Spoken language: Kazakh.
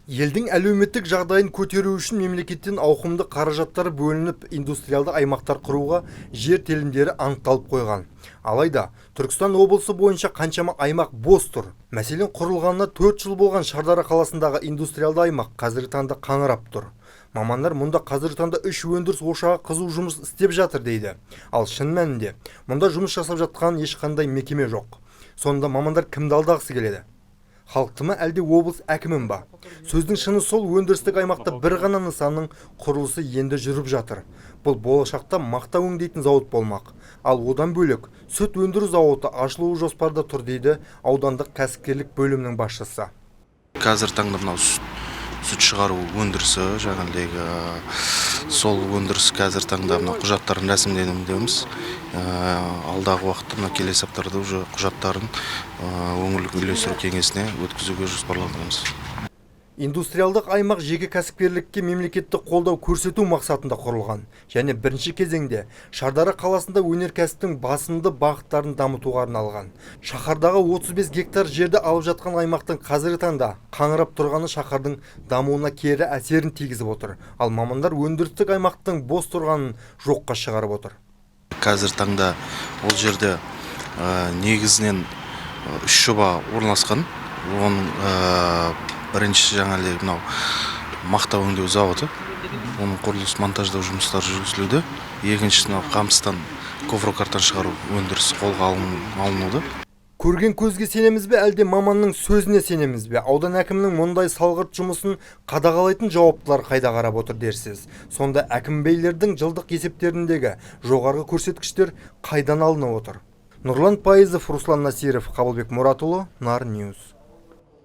Елдің әлеуметтік жағдайын көтеру үшін мемлекеттен ауқымды қаражаттар бөлініп, индустриалды аймақтар құруға жер телімдері анықталып қойған. Алайда, Түркістан облысы бойынша қаншама аймақ бос тұр. Мәселен, құрылғанына 4 жыл болған Шардара қаласындағы индустриалды аймақ қазіргі таңда қаңырап тұр. Мамандар мұнда қазіргі таңда 3 өндіріс ошағы қызу жұмыс істеп жатыр дейді. Ал шын мәнінде, мұнда жұмыс жасап жатқан ешқандай мекеме жоқ. Сонда мамандар кімді алдағысы келеді? Халықты ма әлде облыс әкімін ба? Сөздің шыны сол, өндірістік аймақта бір ғана нысанның құрылысы енді жүріп жатыр. Бұл болашақта мақта өңдейтін зауыт болмақ. Ал одан бөлек сүт өндіру зауыты ашылуы жоспарда тұр дейді аудандық кәсіпкерлік бөлімінің басшысы. Қазір таңда мынау сүт шығару өндірісі жаңағыдегі сол өндіріс қазір таңда мына құжаттарын рәсімдеудеміз. Алдағы уақытта мына келесі аптада уже құжаттарын өңірлік үйлестіру кеңесіне өткізуге жоспарланғанбыз. Индустриалдық аймақ жеке кәсіпкерлікке мемлекеттік қолдау көрсету мақсатында құрылған. Және бірінші кезеңде Шардара қаласында өнеркәсіптің басымды бағыттарын дамытуға арналған. Шаһардағы 35 гектар жерді алып жатқан аймақтың қазіргі таңда қаңырап тұрғаны шаһардың дамуына кері әсерін тигізіп отыр. Ал мамандар өндірістік аймақтың бос тұрғанын жоққа шығарып отыр. Қазір таңда ол жерде негізінен 3 жоба орналасқан. Оның бірінші жаңағыдегі мынау мақта өңдеу зауыты. Оның құрылыс монтаждау жұмыстары жүргізілуде. Екіншісі мынау қамыстан коврокартон шығару өндірісі қолға алынуда. Көрген көзге сенеміз бе, әлде маманның сөзіне сенеміз бе? Аудан әкімінің мұндай салғырт жұмысын қадағалайтын жауаптылар қайда қарап отыр дерсіз. Сонда әкім бейлердің жылдық есептеріндегі жоғарғы көрсеткіштер қайдан алынып отыр? Нұрлан Пайызов, Руслан Насиров, Қабылбек Мұратұлы, Нар Ньюс.